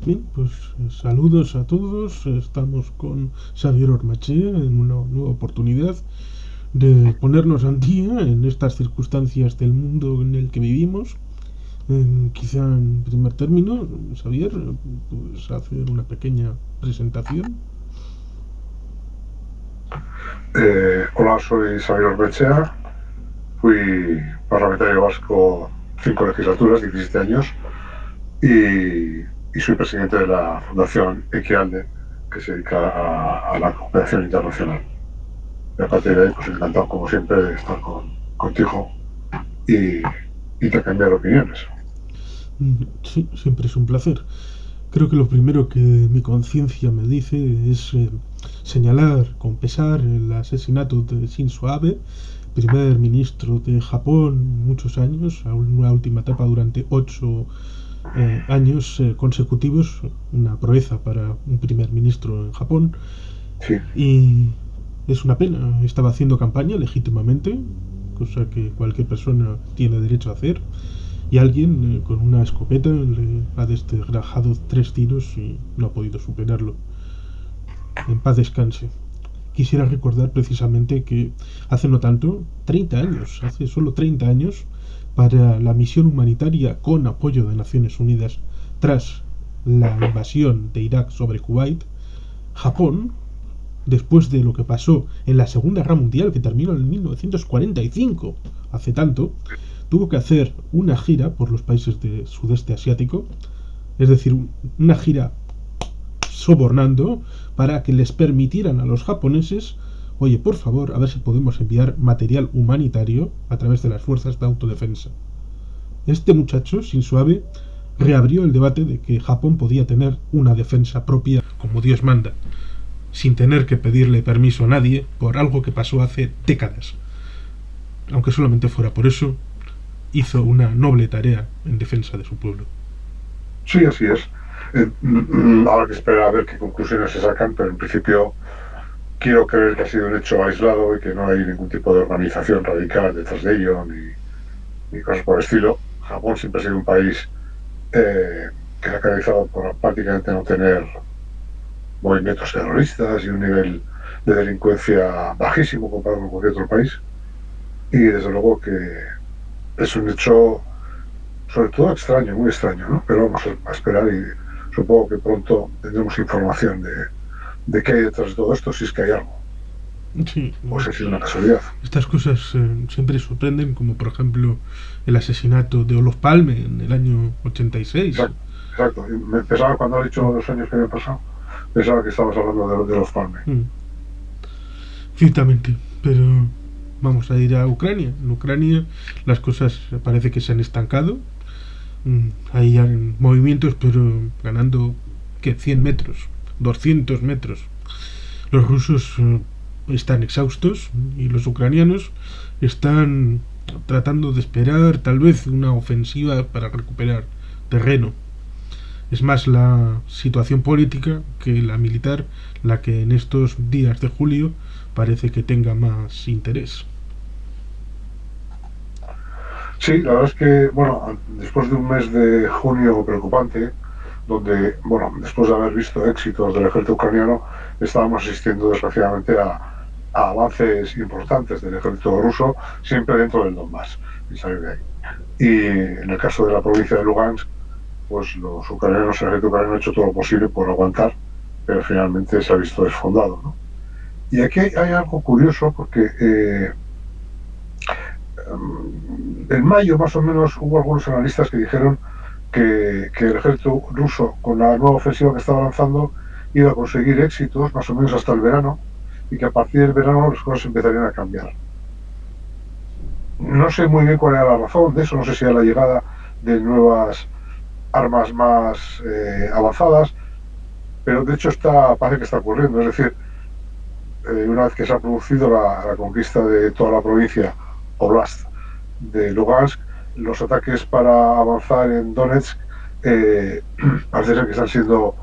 Bien, pues saludos a todos. Estamos con Xavier Ormaché en una nueva oportunidad de ponernos al día en estas circunstancias del mundo en el que vivimos. Quizá en primer término, Xavier, pues hacer una pequeña presentación. Hola, soy Xavier Orbechea, fui parlamentario vasco 5 legislaturas, 17 años, y soy presidente de la Fundación Equialde, que se dedica a la cooperación internacional. Y a partir de ahí, pues encantado, como siempre, de estar contigo y intercambiar opiniones. Sí, siempre es un placer. Creo que lo primero que mi conciencia me dice es señalar con pesar el asesinato de Shinzo Abe, primer ministro de Japón muchos años, a una última etapa durante 8 años consecutivos, una proeza para un primer ministro en Japón. Sí, Y es una pena, estaba haciendo campaña legítimamente, cosa que cualquier persona tiene derecho a hacer, y alguien con una escopeta le ha descerrajado 3 tiros y no ha podido superarlo. En paz descanse. Quisiera recordar precisamente que hace no tanto, 30 años, hace solo 30 años, para la misión humanitaria con apoyo de Naciones Unidas tras la invasión de Irak sobre Kuwait, Japón, después de lo que pasó en la Segunda Guerra Mundial, que terminó en 1945, hace tanto, tuvo que hacer una gira por los países del sudeste asiático, es decir, una gira sobornando para que les permitieran a los japoneses, oye, por favor, a ver si podemos enviar material humanitario a través de las fuerzas de autodefensa. Este muchacho, Shinzo Abe, reabrió el debate de que Japón podía tener una defensa propia como Dios manda, sin tener que pedirle permiso a nadie por algo que pasó hace décadas. Aunque solamente fuera por eso, hizo una noble tarea en defensa de su pueblo. sí, así es. Habrá que esperar a ver qué conclusiones se sacan, pero en principio quiero creer que ha sido un hecho aislado y que no hay ningún tipo de organización radical detrás de ello, ni cosas por el estilo. Japón siempre ha sido un país que se ha caracterizado por prácticamente no tener movimientos terroristas y un nivel de delincuencia bajísimo comparado con cualquier otro país. Y desde luego que es un hecho, sobre todo extraño, muy extraño, ¿no? Pero vamos a esperar y supongo que pronto tendremos información de qué hay detrás de todo esto, si es que hay algo, Sí, o si ha sido una casualidad. estas cosas siempre sorprenden, como por ejemplo el asesinato de Olof Palme en el año 86. Exacto. Exacto. Y me pensaba cuando ha dicho Mm, los años que habían pasado, pensaba que estabas hablando de los Palme. mm, Ciertamente, pero vamos a ir a Ucrania. En Ucrania las cosas parece que se han estancado. Hay movimientos, pero ganando que 100 metros, 200 metros. Los rusos están exhaustos y los ucranianos están tratando de esperar tal vez una ofensiva para recuperar terreno. Es más la situación política que la militar la que en estos días de julio parece que tenga más interés. Sí, la verdad es que, bueno, después de un mes de junio preocupante, donde, bueno, después de haber visto éxitos del ejército ucraniano, estábamos asistiendo desgraciadamente a avances importantes del ejército ruso, siempre dentro del Donbass, y salir de ahí. Y en el caso de la provincia de Lugansk, pues los ucranianos, el ejército ucraniano ha hecho todo lo posible por aguantar, pero finalmente se ha visto desfondado, ¿no? Y aquí hay algo curioso porque en mayo más o menos hubo algunos analistas que dijeron que el ejército ruso, con la nueva ofensiva que estaba lanzando, iba a conseguir éxitos más o menos hasta el verano y que a partir del verano las cosas empezarían a cambiar. No sé muy bien cuál era la razón de eso, no sé si era la llegada de nuevas armas más avanzadas, pero de hecho parece que está ocurriendo. Es decir, una vez que se ha producido la conquista de toda la provincia Oblast de Lugansk, los ataques para avanzar en Donetsk eh, parece ser que están siendo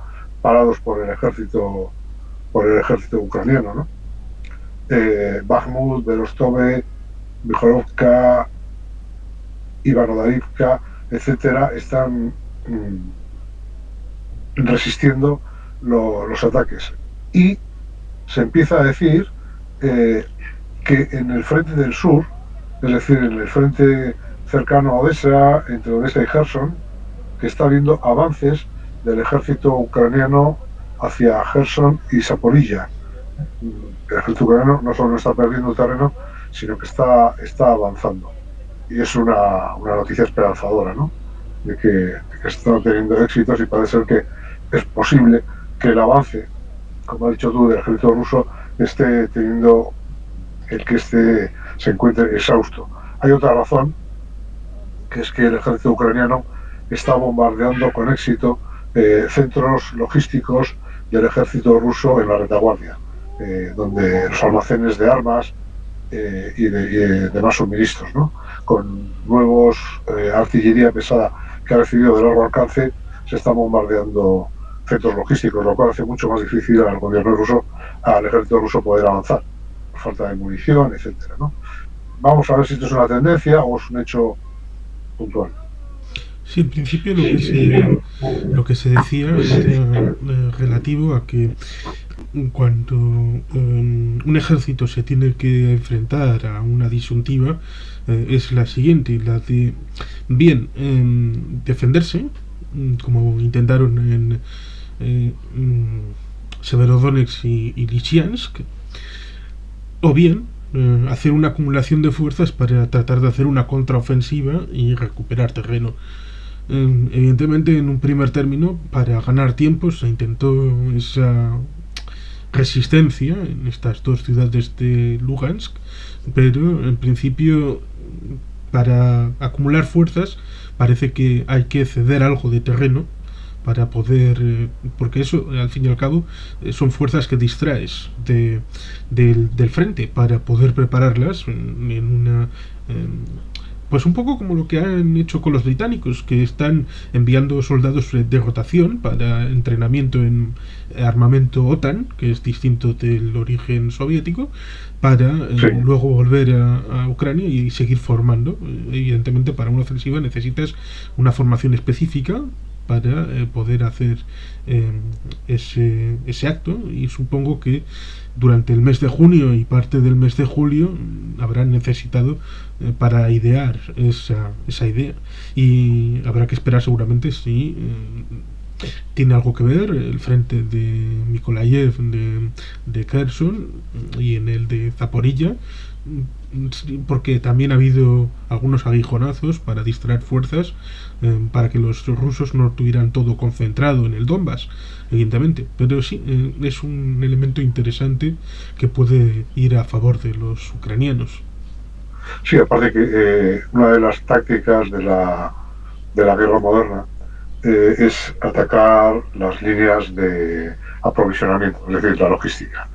parados por el ejército ucraniano, ¿no? Bakhmut, Belostove, Vikhorovka, Ivanodarivka, etcétera, están resistiendo los ataques. Y se empieza a decir que en el frente del sur, es decir, en el frente cercano a Odessa, entre Odessa y Kherson, que está habiendo avances del ejército ucraniano hacia Kherson y Zaporilla. El ejército ucraniano no solo no está perdiendo terreno, sino que está avanzando. Y es una noticia esperanzadora, ¿no? De que están teniendo éxitos y parece ser que es posible que el avance, como has dicho tú, del ejército ruso esté teniendo el que se encuentre exhausto. Hay otra razón, que es que el ejército ucraniano está bombardeando con éxito centros logísticos del ejército ruso en la retaguardia, donde los almacenes de armas y demás suministros, ¿no? Con nuevos artillería pesada que ha recibido de largo alcance, se están bombardeando centros logísticos, lo cual hace mucho más difícil al gobierno ruso, al ejército ruso poder avanzar, por falta de munición, etcétera, ¿no? Vamos a ver si esto es una tendencia o es un hecho puntual. Sí, en principio lo que se decía era relativo a que cuando un ejército se tiene que enfrentar a una disyuntiva, es la siguiente, la de bien defenderse, como intentaron en Severodonetsk y Lysychansk, o bien hacer una acumulación de fuerzas para tratar de hacer una contraofensiva y recuperar terreno. Evidentemente, en un primer término, para ganar tiempo, se intentó esa resistencia en estas dos ciudades de Lugansk, pero en principio, para acumular fuerzas, parece que hay que ceder algo de terreno para poder, porque eso al fin y al cabo son fuerzas que distraes del frente para poder prepararlas en una pues un poco como lo que han hecho con los británicos, que están enviando soldados de rotación para entrenamiento en armamento OTAN, que es distinto del origen soviético, para Sí. luego volver a Ucrania y seguir formando. Evidentemente, para una ofensiva necesitas una formación específica para poder hacer ese acto, y supongo que durante el mes de junio y parte del mes de julio habrán necesitado para idear esa idea, y habrá que esperar seguramente si tiene algo que ver el frente de Mykolaiv de Kherson y en el de Zaporilla, porque también ha habido algunos aguijonazos para distraer fuerzas, para que los rusos no tuvieran todo concentrado en el Donbass, evidentemente. Pero sí, es un elemento interesante que puede ir a favor de los ucranianos. Sí, aparte que una de las tácticas de la guerra moderna es atacar las líneas de aprovisionamiento, es decir, la logística.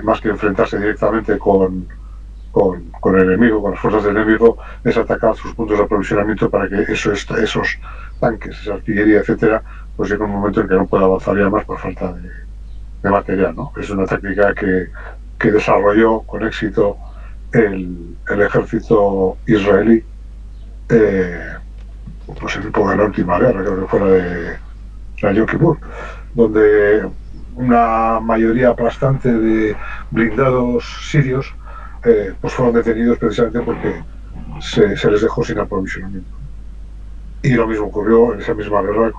Más que enfrentarse directamente con el enemigo, con las fuerzas del enemigo, es atacar sus puntos de aprovisionamiento para que esos tanques, esa artillería, etcétera, pues llegue un momento en que no pueda avanzar ya más por falta de material, ¿no? Es una táctica que desarrolló con éxito el ejército israelí, eh, pues en época de la última guerra, creo que fue la Yom Kippur, donde una mayoría aplastante de blindados sirios pues fueron detenidos precisamente porque se les dejó sin aprovisionamiento. Y lo mismo ocurrió en esa misma guerra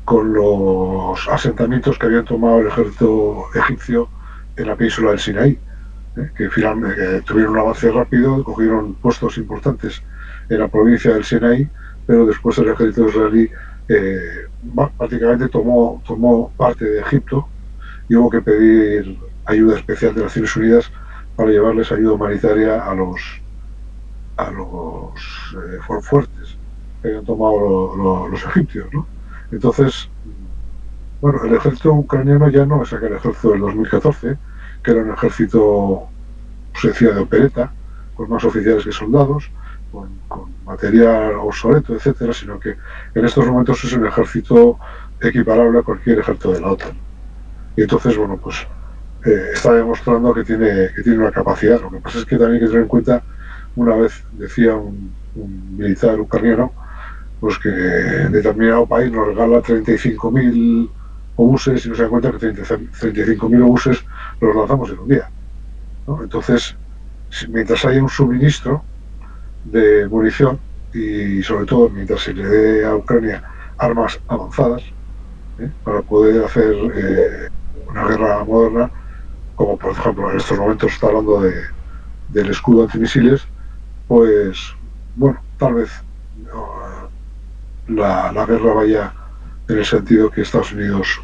con los asentamientos que habían tomado el ejército egipcio en la península del Sinaí, que finalmente tuvieron un avance rápido, cogieron puestos importantes en la provincia del Sinaí, pero después el ejército israelí prácticamente tomó parte de Egipto y hubo que pedir ayuda especial de Naciones Unidas para llevarles ayuda humanitaria a los fuertes que habían tomado los egipcios, ¿no? Entonces, bueno, el ejército ucraniano ya no es aquel ejército del 2014, que era un ejército, se decía, de opereta, con más oficiales que soldados, con material obsoleto, etcétera, sino que en estos momentos es un ejército equiparable a cualquier ejército de la OTAN. Y entonces, bueno, pues está demostrando que tiene una capacidad. Lo que pasa es que también hay que tener en cuenta, una vez decía un militar ucraniano, pues que determinado país nos regala 35.000 obuses y nos da cuenta que 35.000 obuses los lanzamos en un día, ¿no? Entonces, mientras haya un suministro de munición y sobre todo mientras se le dé a Ucrania armas avanzadas, para poder hacer una guerra moderna, como por ejemplo en estos momentos está hablando del escudo antimisiles, pues bueno, tal vez la guerra vaya en el sentido que Estados Unidos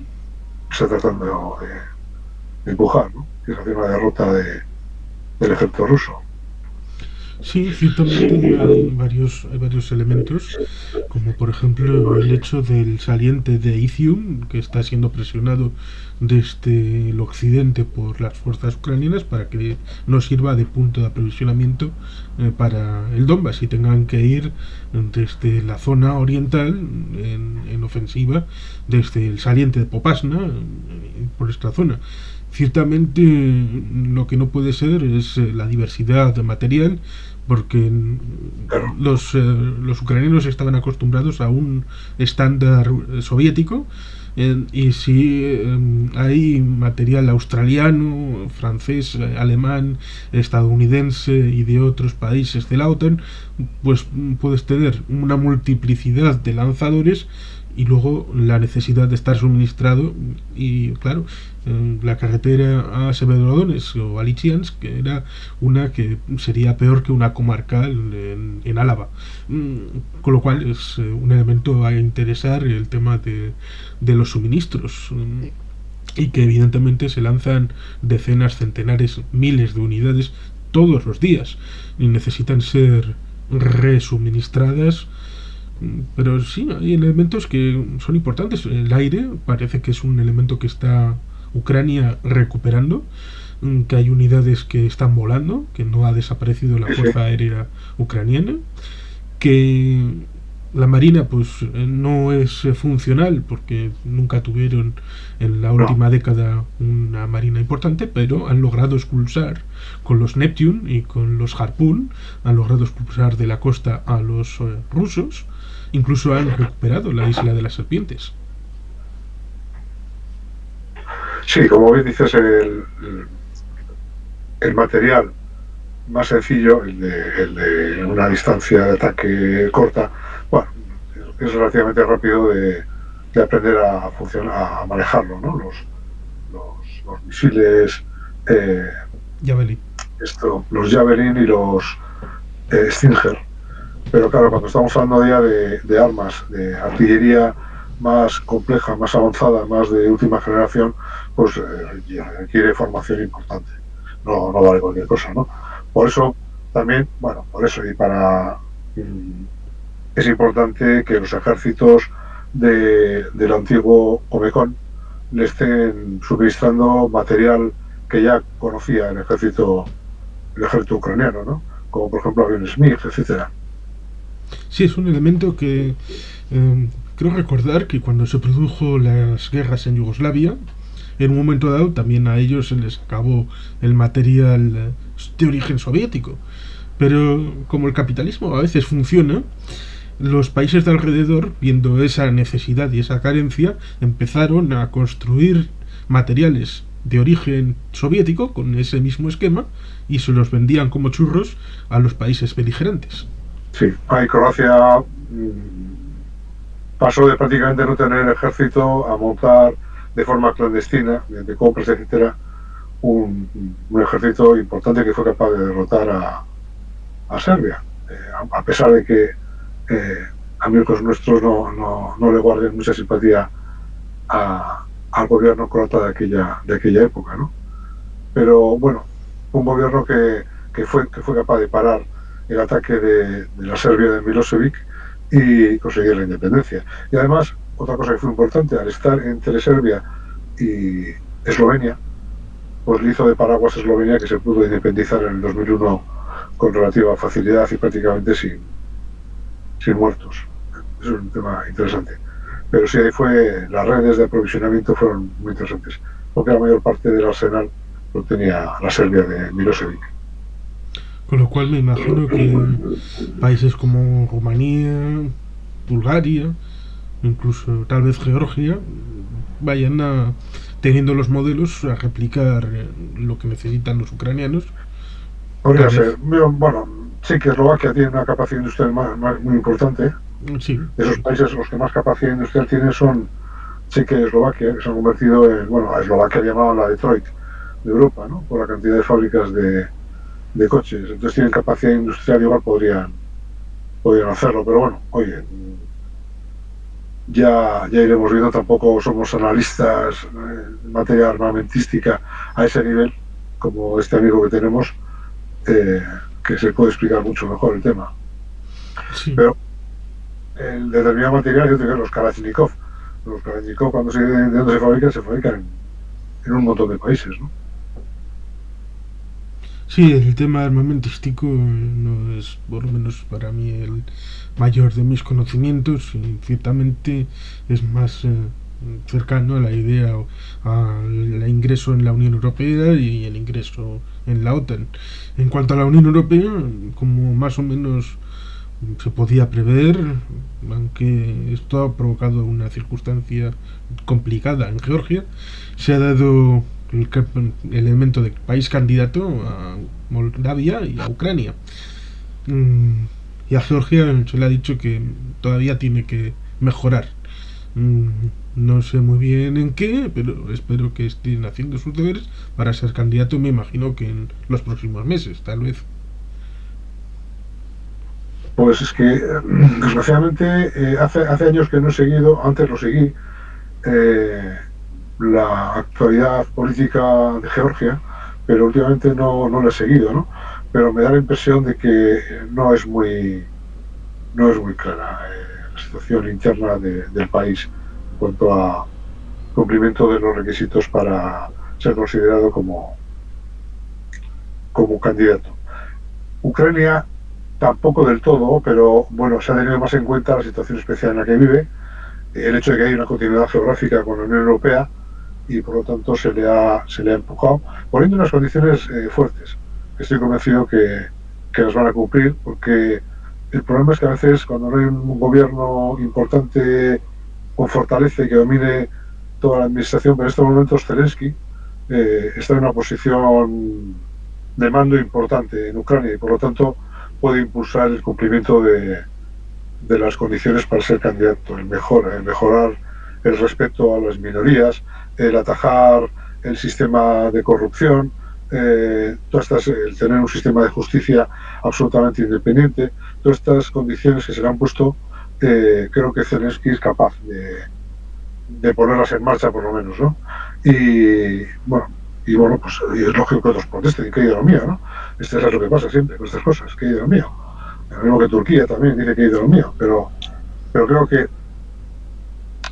está tratando de empujar, ¿no? Que es hacer una derrota del ejército ruso. Sí, ciertamente hay varios elementos, como por ejemplo el hecho del saliente de Izium, que está siendo presionado desde el occidente por las fuerzas ucranianas para que no sirva de punto de aprovisionamiento para el Donbass y tengan que ir desde la zona oriental en ofensiva, desde el saliente de Popasna, por esta zona. Ciertamente lo que no puede ser es la diversidad material, porque Claro. los ucranianos estaban acostumbrados a un estándar soviético, y si hay material australiano, francés, alemán, estadounidense y de otros países de la OTAN, pues puedes tener una multiplicidad de lanzadores y luego la necesidad de estar suministrado. Y claro, la carretera a Severodonetsk o a Lichiansk, que era una que sería peor que una comarcal en Álava, con lo cual es un elemento a interesar el tema de los suministros, y que evidentemente se lanzan decenas, centenares, miles de unidades todos los días y necesitan ser resuministradas. Pero sí, hay elementos que son importantes. El aire parece que es un elemento que está Ucrania recuperando, que hay unidades que están volando, que no ha desaparecido la Sí, sí. fuerza aérea ucraniana, que la marina pues no es funcional porque nunca tuvieron en la No. última década una marina importante, pero han logrado expulsar con los Neptune y con los Harpoon, han logrado expulsar de la costa a los rusos, incluso han recuperado la isla de las serpientes. Sí, como bien dices, el material más sencillo, el de una distancia de ataque corta, bueno, es relativamente rápido de aprender a funcionar, a manejarlo, ¿no? Los misiles, eh, Javelin. los Javelin y los Stinger. Pero claro, cuando estamos hablando ya de armas, de artillería más compleja, más avanzada, más de última generación, pues requiere formación importante. No vale cualquier cosa, ¿no? Por eso también, bueno, por eso y para es importante que los ejércitos del antiguo Comecon le estén suministrando material que ya conocía el ejército ucraniano, ¿no? Como por ejemplo aviones MiG, etcétera. Sí, es un elemento que creo recordar que cuando se produjo las guerras en Yugoslavia, en un momento dado también a ellos se les acabó el material de origen soviético. Pero como el capitalismo a veces funciona, los países de alrededor, viendo esa necesidad y esa carencia, empezaron a construir materiales de origen soviético con ese mismo esquema y se los vendían como churros a los países beligerantes. Sí, ahí Croacia pasó de prácticamente no tener ejército a montar de forma clandestina, de compras, etcétera, un ejército importante que fue capaz de derrotar a Serbia, a pesar de que amigos nuestros no le guarden mucha simpatía al gobierno croata de aquella época, ¿no? Pero bueno, un gobierno que fue capaz de parar el ataque de la Serbia de Milosevic y conseguir la independencia. Y además, otra cosa que fue importante, al estar entre Serbia y Eslovenia, pues le hizo de paraguas a Eslovenia, que se pudo independizar en el 2001 con relativa facilidad y prácticamente sin muertos. Eso es un tema interesante. Pero sí, ahí las redes de aprovisionamiento fueron muy interesantes, porque la mayor parte del arsenal lo tenía la Serbia de Milosevic. Con lo cual me imagino que países como Rumanía, Bulgaria, incluso tal vez Georgia, vayan a teniendo los modelos a replicar lo que necesitan los ucranianos. Podría ser. Bueno, sí que Eslovaquia tiene una capacidad industrial muy importante. Sí. Esos países los que más capacidad industrial tienen son Chequia y Eslovaquia, que se han convertido en, bueno, a Eslovaquia llamaban la Detroit de Europa, ¿no? Por la cantidad de fábricas de coches. Entonces tienen capacidad industrial, igual podrían hacerlo, pero bueno, oye, ya iremos viendo. Tampoco somos analistas en materia armamentística a ese nivel, como este amigo que tenemos, que se puede explicar mucho mejor el tema. Sí. Pero el determinado material, yo tengo los Kalashnikov, cuando de dónde se fabrican en un montón de países, ¿no? Sí, el tema armamentístico no es, por lo menos para mí, el mayor de mis conocimientos, y ciertamente es más cercano a la idea, al ingreso en la Unión Europea y el ingreso en la OTAN. En cuanto a la Unión Europea, como más o menos se podía prever, aunque esto ha provocado una circunstancia complicada en Georgia, se ha dado el elemento de país candidato a Moldavia y a Ucrania. Y a Georgia se le ha dicho que todavía tiene que mejorar. No sé muy bien en qué, pero espero que estén haciendo sus deberes para ser candidato. Me imagino que en los próximos meses, tal vez. Pues es que, desgraciadamente, hace años que no he seguido, antes lo seguí, la actualidad política de Georgia, pero últimamente no lo he seguido, ¿no? Pero me da la impresión de que no es muy clara la situación interna del país en cuanto a cumplimiento de los requisitos para ser considerado como candidato. Ucrania tampoco del todo, pero bueno, se ha tenido más en cuenta la situación especial en la que vive, el hecho de que hay una continuidad geográfica con la Unión Europea, y por lo tanto se le ha empujado, poniendo unas condiciones fuertes. Estoy convencido que las van a cumplir, porque el problema es que a veces, cuando no hay un gobierno importante con fortaleza y que domine toda la administración, pero en estos momentos Zelensky está en una posición de mando importante en Ucrania, y por lo tanto puede impulsar el cumplimiento de las condiciones para ser candidato, el mejorar el respeto a las minorías, el atajar el sistema de corrupción, el tener un sistema de justicia absolutamente independiente. Todas estas condiciones que se le han puesto, creo que Zelensky es capaz de ponerlas en marcha, por lo menos, ¿no? Y bueno, pues y es lógico que otros protesten, que lo mío, ¿no? Esto es lo que pasa siempre con estas cosas, que lo mío. Lo mismo que Turquía también dice que lo mío, pero creo que,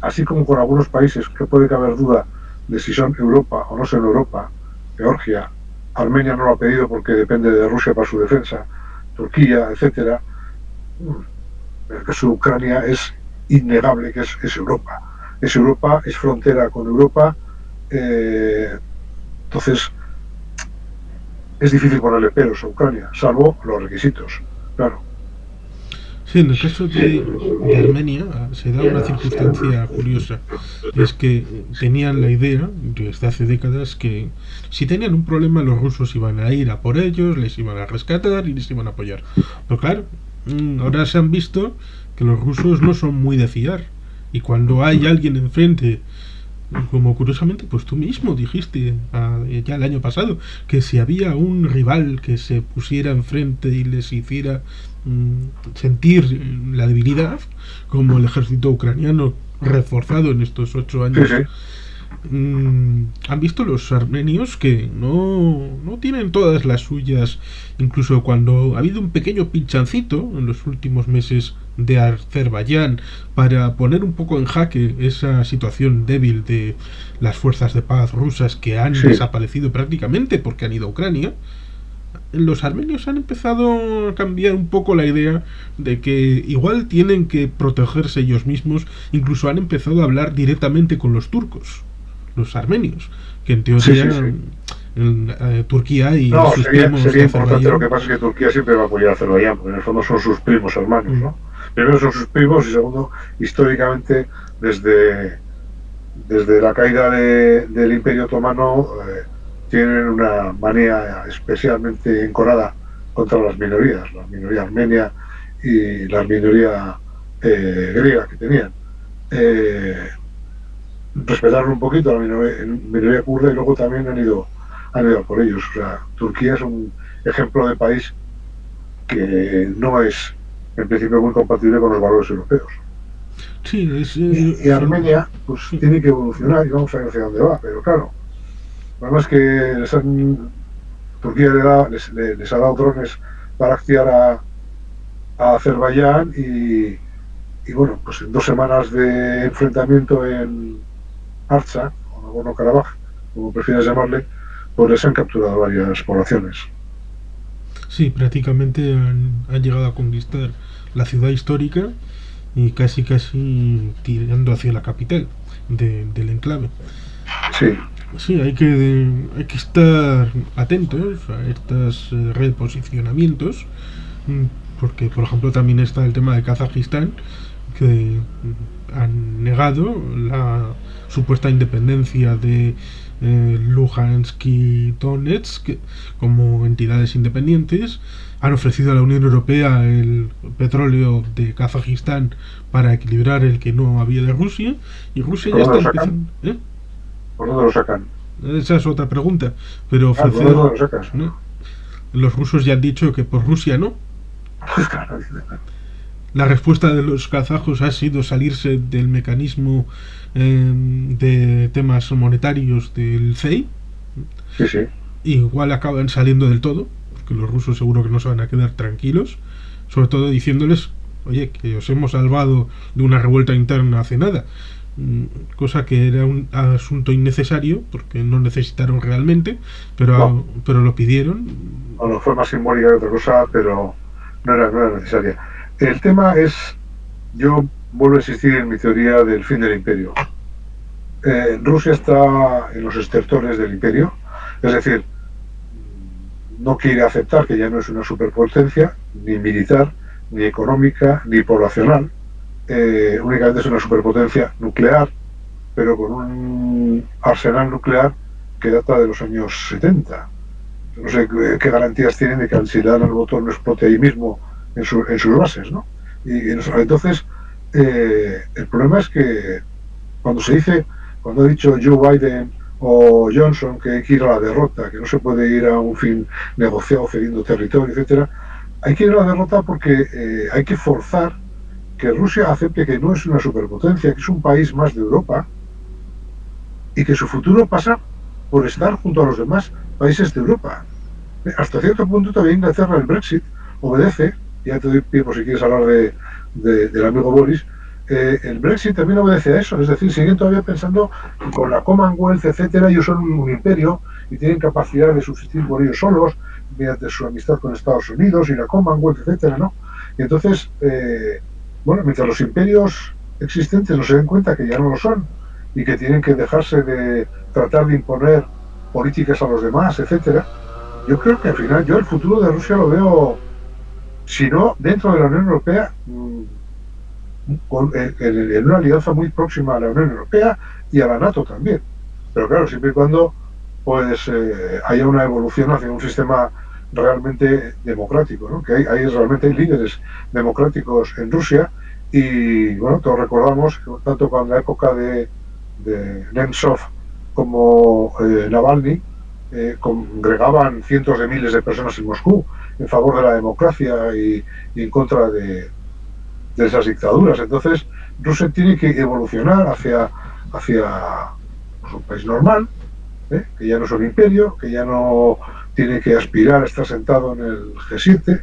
así como con algunos países que puede caber duda de si son Europa o no son Europa, Georgia, Armenia no lo ha pedido porque depende de Rusia para su defensa, Turquía, etcétera, el caso de Ucrania es innegable que es Europa. Es Europa, es frontera con Europa, entonces es difícil ponerle peros a Ucrania, salvo los requisitos, claro. Sí, en el caso de Armenia se da una circunstancia curiosa. Es que tenían la idea, desde hace décadas, que si tenían un problema los rusos iban a ir a por ellos, les iban a rescatar y les iban a apoyar. Pero claro, ahora se han visto que los rusos no son muy de fiar. Y cuando hay alguien enfrente, como curiosamente pues tú mismo dijiste ya el año pasado, que si había un rival que se pusiera enfrente y les hiciera sentir la debilidad, como el ejército ucraniano reforzado en estos 8 años, han visto los armenios que no tienen todas las suyas, incluso cuando ha habido un pequeño pinchancito en los últimos meses de Azerbaiyán para poner un poco en jaque esa situación débil de las fuerzas de paz rusas que han desaparecido prácticamente porque han ido a Ucrania. Los armenios han empezado a cambiar un poco la idea de que igual tienen que protegerse ellos mismos. Incluso han empezado a hablar directamente con los turcos, los armenios, que en teoría Turquía y sus primos sería importante. Lo que pasa es que Turquía siempre va a apoyar a Azerbaiyán, porque en el fondo son sus primos hermanos, ¿no? primero son sus primos y segundo, históricamente, desde, desde la caída del Imperio Otomano, tienen una manía especialmente encorada contra las minorías, la minoría armenia y la minoría griega que tenían. Eh, Respetaron un poquito a la minoría kurda y luego también han ido por ellos. O sea, Turquía es un ejemplo de país que no es en principio muy compatible con los valores europeos. Sí, Y Armenia pues sí. tiene que evolucionar y vamos a ver hacia dónde va, pero claro, además que Turquía les ha dado drones para activar a Azerbaiyán y bueno, pues en 2 semanas de enfrentamiento en Artsakh, o Nagorno-Karabaj, como prefieras llamarle, pues les han capturado varias poblaciones. Sí, prácticamente han llegado a conquistar la ciudad histórica y casi tirando hacia la capital del enclave. Sí, Sí, hay que estar atentos a estos reposicionamientos, porque por ejemplo también está el tema de Kazajistán, que han negado la supuesta independencia de Luhansk y Donetsk como entidades independientes. Han ofrecido a la Unión Europea el petróleo de Kazajistán para equilibrar el que no había de Rusia, y Rusia ¿por ya dónde está lo sacan? empezando. ¿Por dónde lo sacan? Esa es otra pregunta. Pero Ah, ¿por dónde ofrecer, lo sacas? ¿no? Los rusos ya han dicho que por Rusia no. Pues claro, La respuesta de los kazajos ha sido salirse del mecanismo de temas monetarios del CEI. sí, sí. Igual acaban saliendo del todo, porque los rusos seguro que no se van a quedar tranquilos, sobre todo diciéndoles, oye, que os hemos salvado de una revuelta interna hace nada, cosa que era un asunto innecesario porque no necesitaron realmente, No, pero lo pidieron. bueno, fue más simbólica que otra cosa, pero no era necesaria. El tema es, yo vuelvo a insistir en mi teoría del fin del imperio. Rusia está en los estertores del imperio, es decir, no quiere aceptar que ya no es una superpotencia, ni militar, ni económica, ni poblacional. Únicamente es una superpotencia nuclear, pero con un arsenal nuclear que data de los años 70. No sé qué garantías tienen de que si le dan al botón no explote ahí mismo en sus bases, ¿no? Entonces, el problema es que cuando se dice, cuando ha dicho Joe Biden o Johnson que hay que ir a la derrota, que no se puede ir a un fin negociado cediendo territorio, etcétera, hay que ir a la derrota porque hay que forzar que Rusia acepte que no es una superpotencia, que es un país más de Europa y que su futuro pasa por estar junto a los demás países de Europa. Hasta cierto punto todavía Inglaterra, el Brexit, obedece, ya te doy tiempo si quieres hablar del amigo Boris, el Brexit también obedece a eso, es decir, siguen todavía pensando que con la Commonwealth, etcétera, ellos son un imperio y tienen capacidad de subsistir por ellos solos, mediante su amistad con Estados Unidos y la Commonwealth, etcétera, ¿no? Y entonces, bueno, mientras los imperios existentes no se den cuenta que ya no lo son y que tienen que dejarse de tratar de imponer políticas a los demás, etcétera, yo creo que al final yo el futuro de Rusia lo veo, si no dentro de la Unión Europea, en una alianza muy próxima a la Unión Europea y a la NATO también. Pero claro, siempre y cuando pues haya una evolución hacia un sistema realmente democrático, ¿no? Que realmente hay líderes democráticos en Rusia y bueno, todos recordamos, tanto con la época de Nemtsov como Navalny, congregaban cientos de miles de personas en Moscú en favor de la democracia y en contra de esas dictaduras. Entonces, Rusia tiene que evolucionar hacia pues, un país normal, que ya no es un imperio, que ya no tiene que aspirar a estar sentado en el G7,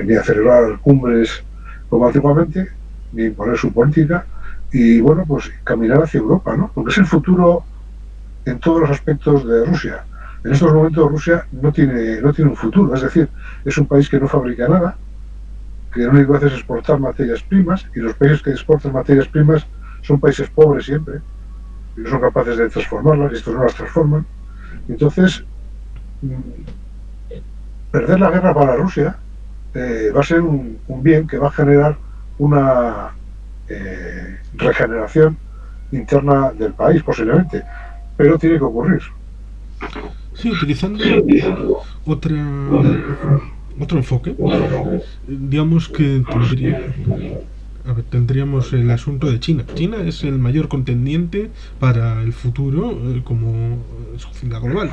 ni acelerar cumbres como antiguamente, ni imponer su política, y bueno, pues caminar hacia Europa, ¿no? Porque es el futuro en todos los aspectos de Rusia. En estos momentos Rusia no tiene un futuro, es decir, es un país que no fabrica nada, que lo único que hace es exportar materias primas, y los países que exportan materias primas son países pobres siempre, y no son capaces de transformarlas, y estos no las transforman. Entonces, perder la guerra para Rusia va a ser un bien que va a generar una regeneración interna del país posiblemente, pero tiene que ocurrir. Sí, utilizando otra otro enfoque, digamos que tendríamos el asunto de China. China es el mayor contendiente para el futuro como sociedad global.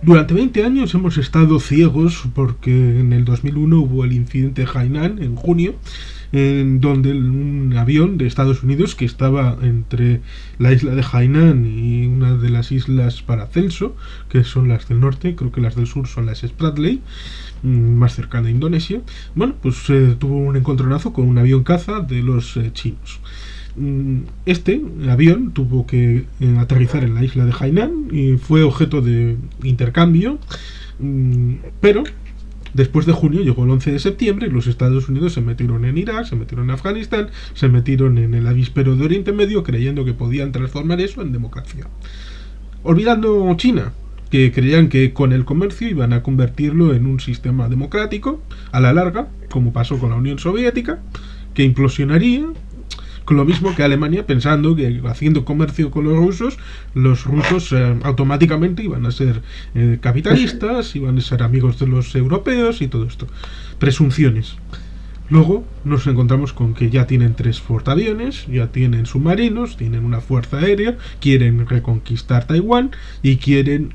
Durante 20 años hemos estado ciegos porque en el 2001 hubo el incidente de Hainan en junio, en donde un avión de Estados Unidos que estaba entre la isla de Hainan y una de las islas Paracelso, que son las del norte, creo que las del sur son las Spratly, más cercana a Indonesia, bueno, pues tuvo un encontronazo con un avión caza de los chinos. Este avión tuvo que aterrizar en la isla de Hainan y fue objeto de intercambio, pero después de junio llegó el 11 de septiembre y los Estados Unidos se metieron en Irak, se metieron en Afganistán, se metieron en el avispero de Oriente Medio creyendo que podían transformar eso en democracia. Olvidando China, que creían que con el comercio iban a convertirlo en un sistema democrático a la larga, como pasó con la Unión Soviética, que implosionaría, con lo mismo que Alemania, pensando que haciendo comercio con los rusos automáticamente iban a ser capitalistas, iban a ser amigos de los europeos y todo esto. Presunciones. Luego nos encontramos con que ya tienen 3 portaaviones, ya tienen submarinos, tienen una fuerza aérea, quieren reconquistar Taiwán y quieren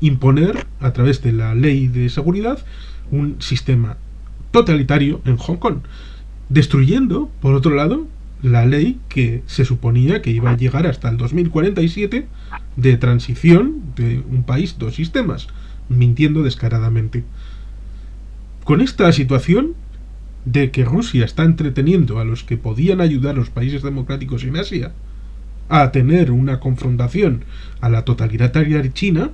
imponer a través de la ley de seguridad un sistema totalitario en Hong Kong, destruyendo, por otro lado, la ley que se suponía que iba a llegar hasta el 2047 de transición de un país, 2 sistemas, mintiendo descaradamente. Con esta situación de que Rusia está entreteniendo a los que podían ayudar a los países democráticos en Asia a tener una confrontación a la totalitaria de China,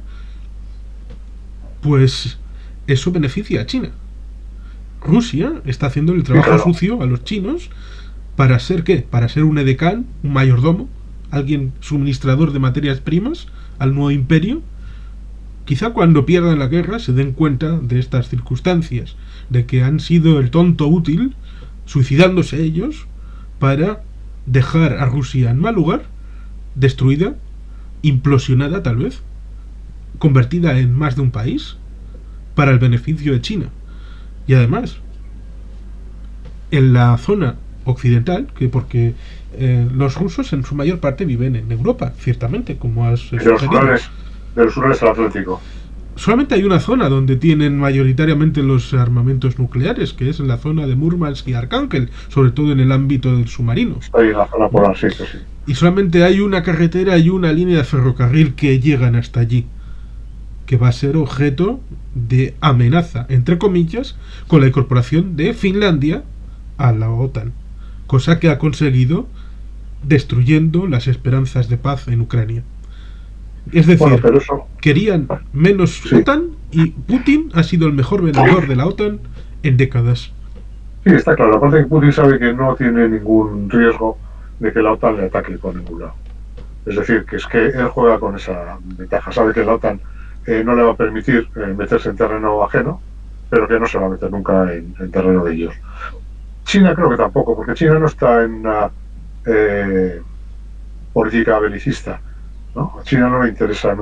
pues eso beneficia a China. Rusia está haciendo el trabajo sucio a los chinos para ser ¿qué? Para ser un edecán, un mayordomo, alguien suministrador de materias primas al nuevo imperio. Quizá cuando pierdan la guerra se den cuenta de estas circunstancias, de que han sido el tonto útil, suicidándose ellos, para dejar a Rusia en mal lugar, destruida, implosionada tal vez, convertida en más de un país, para el beneficio de China. Y además, en la zona occidental, que porque los rusos en su mayor parte viven en Europa, ciertamente, como has sugerido. De los Urales al Atlántico. Solamente hay una zona donde tienen mayoritariamente los armamentos nucleares, que es en la zona de Murmansk y Arcángel, sobre todo en el ámbito del submarino. Ahí en la zona polar, sí, sí. Y solamente hay una carretera y una línea de ferrocarril que llegan hasta allí, que va a ser objeto de amenaza, entre comillas, con la incorporación de Finlandia a la OTAN, cosa que ha conseguido destruyendo las esperanzas de paz en Ucrania. Es decir, bueno, querían menos OTAN y Putin ha sido el mejor vendedor de la OTAN en décadas. Sí, está claro. Aparte que Putin sabe que no tiene ningún riesgo de que la OTAN le ataque por ningún lado. Es decir, que es que él juega con esa ventaja. Sabe que la OTAN no le va a permitir meterse en terreno ajeno, pero que no se va a meter nunca en terreno de ellos. China creo que tampoco, porque China no está en una política belicista. ¿No? A China no le interesa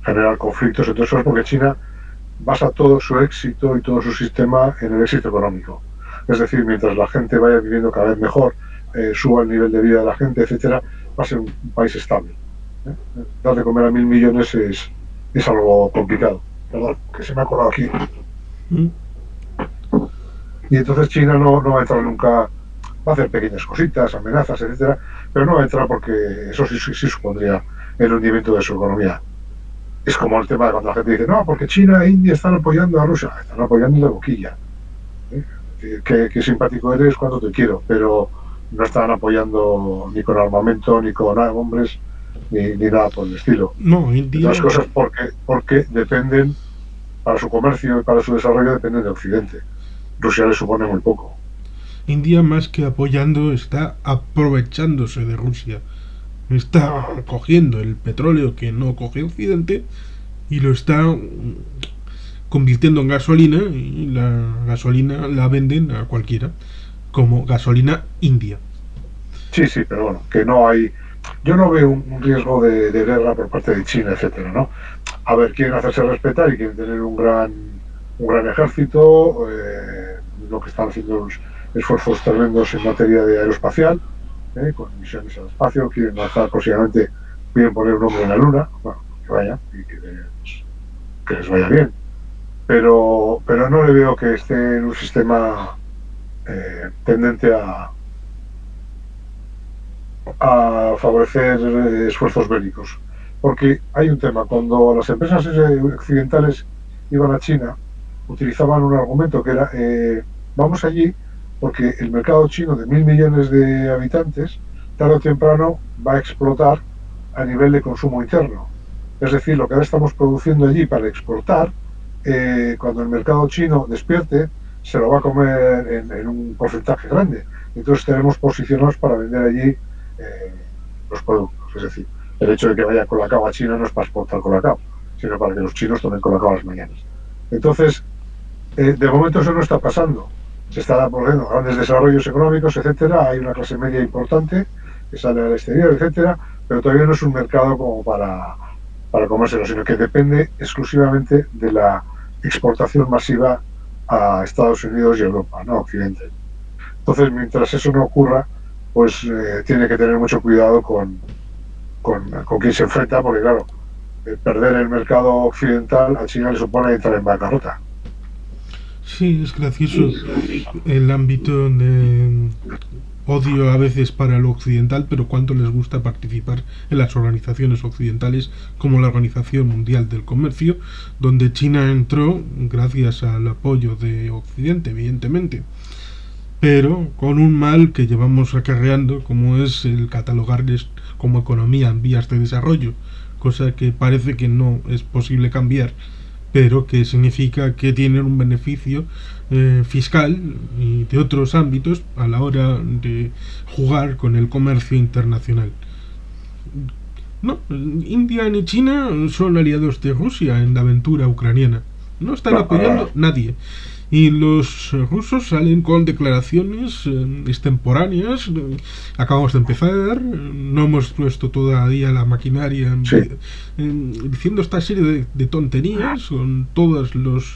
generar conflictos, entonces es porque China basa todo su éxito y todo su sistema en el éxito económico. Es decir, mientras la gente vaya viviendo cada vez mejor, suba el nivel de vida de la gente, etcétera, va a ser un país estable. Dar de comer a 1.000 millones es algo complicado. Perdón, que se me ha colado aquí. Y entonces China no va a entrar nunca, va a hacer pequeñas cositas, amenazas, etcétera, pero no va a entrar porque eso sí supondría el hundimiento de su economía. Es como el tema de cuando la gente dice, no, porque China e India están apoyando a Rusia, están apoyando de boquilla. Qué simpático eres cuando te quiero, pero no están apoyando ni con armamento, ni con hombres, ni nada por el estilo. No, India... Las cosas porque dependen, para su comercio y para su desarrollo, dependen de Occidente. Rusia le supone muy poco. India, más que apoyando, está aprovechándose de Rusia. Está cogiendo el petróleo que no coge Occidente y lo está convirtiendo en gasolina, y la gasolina la venden a cualquiera como gasolina india. Sí, sí, pero bueno, que no hay. Yo no veo un riesgo de guerra por parte de China, etcétera, ¿no? A ver, quieren hacerse respetar y quieren tener un gran ejército, lo que están haciendo los esfuerzos tremendos en materia de aeroespacial, con misiones al espacio, quieren lanzar posiblemente, quieren poner un hombre en la luna, bueno, que vaya y que les vaya bien. Pero no le veo que esté en un sistema tendente a favorecer esfuerzos bélicos. Porque hay un tema, cuando las empresas occidentales iban a China, utilizaban un argumento que era, vamos allí porque el mercado chino de 1.000 millones de habitantes, tarde o temprano, va a explotar a nivel de consumo interno. Es decir, lo que ahora estamos produciendo allí para exportar, cuando el mercado chino despierte, se lo va a comer en un porcentaje grande. Entonces tenemos posicionados para vender allí los productos. Es decir, el hecho de que vaya Colacao a China no es para exportar Colacao, sino para que los chinos tomen Colacao a las mañanas. Entonces, de momento eso no está pasando. Se están produciendo grandes desarrollos económicos, etcétera. Hay una clase media importante que sale al exterior, etcétera, pero todavía no es un mercado como para comérselo, sino que depende exclusivamente de la exportación masiva a Estados Unidos y Europa, no Occidente. Entonces, mientras eso no ocurra, pues tiene que tener mucho cuidado con quién se enfrenta, porque claro, perder el mercado occidental a China le supone entrar en bancarrota. Sí, es gracioso el ámbito de odio a veces para lo occidental, pero cuánto les gusta participar en las organizaciones occidentales como la Organización Mundial del Comercio, donde China entró gracias al apoyo de Occidente, evidentemente, pero con un mal que llevamos acarreando, como es el catalogarles como economía en vías de desarrollo, cosa que parece que no es posible cambiar, pero que significa que tienen un beneficio fiscal y de otros ámbitos a la hora de jugar con el comercio internacional. No, India ni China son aliados de Rusia en la aventura ucraniana. No están No, apoyando nadie. Y los rusos salen con declaraciones extemporáneas. Acabamos de empezar, no hemos puesto todavía la maquinaria sí. diciendo esta serie de tonterías con todos los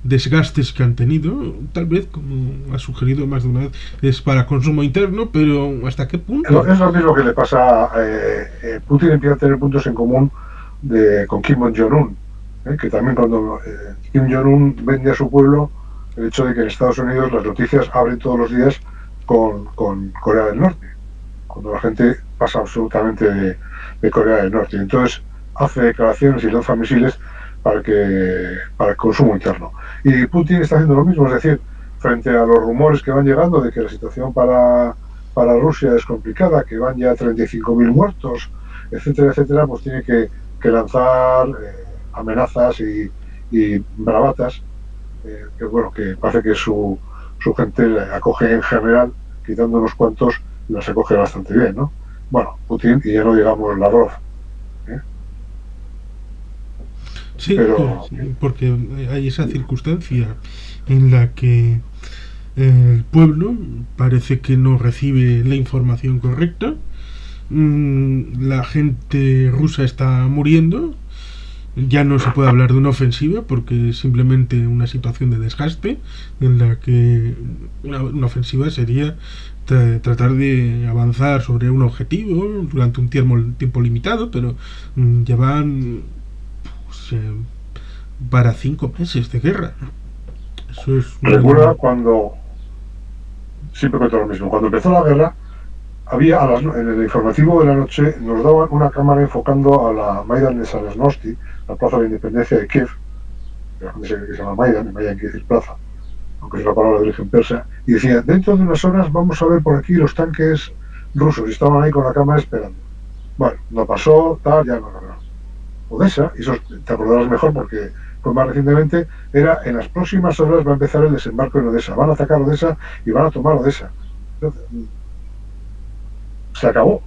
desgastes que han tenido. Tal vez, como ha sugerido más de una vez, es para consumo interno, pero ¿hasta qué punto? Es lo mismo que le pasa. Putin empieza a tener puntos en común con Kim Jong-un, que también cuando Kim Jong-un vende a su pueblo el hecho de que en Estados Unidos las noticias abren todos los días con Corea del Norte, cuando la gente pasa absolutamente de Corea del Norte. Entonces hace declaraciones y lanza misiles para el consumo interno. Y Putin está haciendo lo mismo, es decir, frente a los rumores que van llegando de que la situación para Rusia es complicada, que van ya 35.000 muertos, etcétera, etcétera, pues tiene que lanzar amenazas y bravatas, que bueno, que parece que su gente acoge en general, quitando unos cuantos, las acoge bastante bien, ¿no? Bueno, Putin, y ya no digamos Lavrov. Sí, Pero porque hay esa circunstancia en la que el pueblo parece que no recibe la información correcta, la gente rusa está muriendo, ya no se puede hablar de una ofensiva porque es simplemente una situación de desgaste en la que una ofensiva sería tratar de avanzar sobre un objetivo durante un tiempo limitado, pero llevan pues, para 5 meses de guerra. Eso es recuerda cuando, siempre cuento lo mismo, cuando empezó la guerra, había en el informativo de la noche, nos daban una cámara enfocando a la Maidan de Saresnosti, la plaza de la independencia de Kiev, la gente se llama Maidan quiere decir plaza, aunque es una palabra de origen persa, y decía, dentro de unas horas vamos a ver por aquí los tanques rusos, y estaban ahí con la cámara esperando. Bueno, no pasó, tal, ya no. Odessa, y eso te acordarás mejor porque fue más recientemente, era en las próximas horas va a empezar el desembarco en Odessa, van a atacar Odessa y van a tomar Odessa. Entonces, se acabó,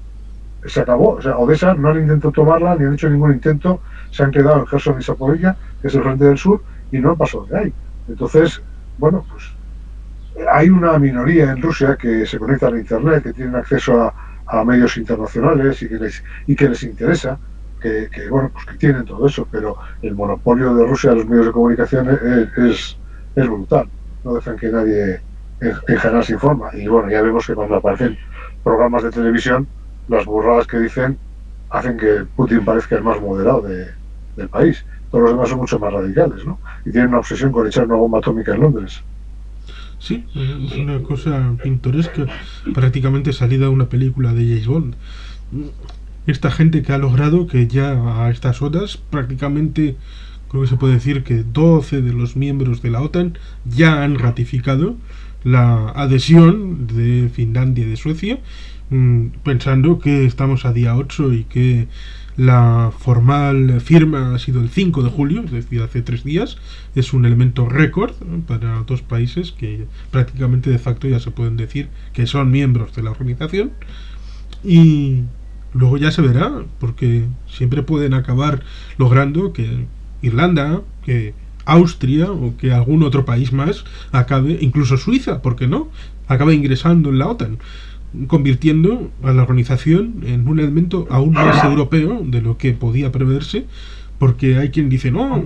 o sea, Odessa no han intentado tomarla, ni han hecho ningún intento, se han quedado en Gerson y Zaporilla, que es el frente del sur, y no han pasado de ahí. Entonces, bueno, pues hay una minoría en Rusia que se conecta a Internet, que tienen acceso a medios internacionales y que les interesa, bueno, pues que tienen todo eso, pero el monopolio de Rusia de los medios de comunicación es brutal. No dejan que nadie en general se informa. Y bueno, ya vemos que cuando aparecen programas de televisión, las burradas que dicen hacen que Putin parezca el más moderado del país. Todos los demás son mucho más radicales, ¿no? Y tienen una obsesión con echar una bomba atómica en Londres. Sí, es una cosa pintoresca, prácticamente salida de una película de James Bond. Esta gente que ha logrado que ya a estas horas prácticamente creo que se puede decir que 12 de los miembros de la OTAN ya han ratificado la adhesión de Finlandia y de Suecia, pensando que estamos a día 8 y que la formal firma ha sido el 5 de julio, es decir, hace 3 días. Es un elemento récord, ¿no?, para dos países que prácticamente de facto ya se pueden decir que son miembros de la organización. Y luego ya se verá, porque siempre pueden acabar logrando que Irlanda, que Austria o que algún otro país más acabe, incluso Suiza, ¿por qué no?, acabe ingresando en la OTAN, convirtiendo a la organización en un elemento aún más europeo de lo que podía preverse, porque hay quien dice, no,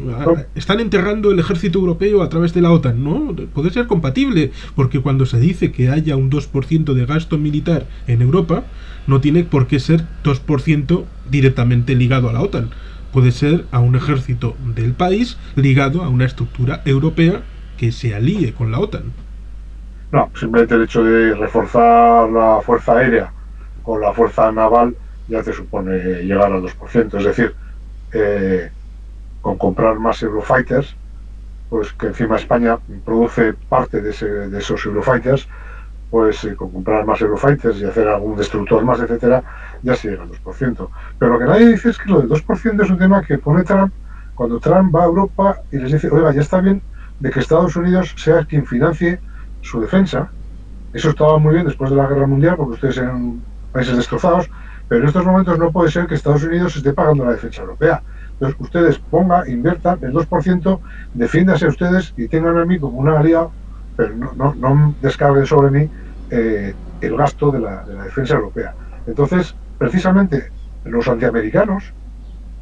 están enterrando el ejército europeo a través de la OTAN. No, puede ser compatible, porque cuando se dice que haya un 2% de gasto militar en Europa, no tiene por qué ser 2% directamente ligado a la OTAN. Puede ser a un ejército del país ligado a una estructura europea que se alíe con la OTAN. No, simplemente el hecho de reforzar la fuerza aérea con la fuerza naval ya te supone llegar al 2%. Es decir, con comprar más Eurofighters, pues que encima España produce parte de esos Eurofighters, pues con comprar más Eurofighters y hacer algún destructor más, etcétera, ya se llega al 2%. Pero lo que nadie dice es que lo del 2% es un tema que pone Trump cuando Trump va a Europa y les dice, oiga, ya está bien de que Estados Unidos sea quien financie su defensa. Eso estaba muy bien después de la Guerra Mundial, porque ustedes eran países destrozados, pero en estos momentos no puede ser que Estados Unidos esté pagando la defensa europea. Entonces, ustedes inviertan el 2%, defiéndase a ustedes y tengan a mí como un aliado, pero no descarguen sobre mí el gasto de la defensa europea. Entonces, precisamente, los antiamericanos,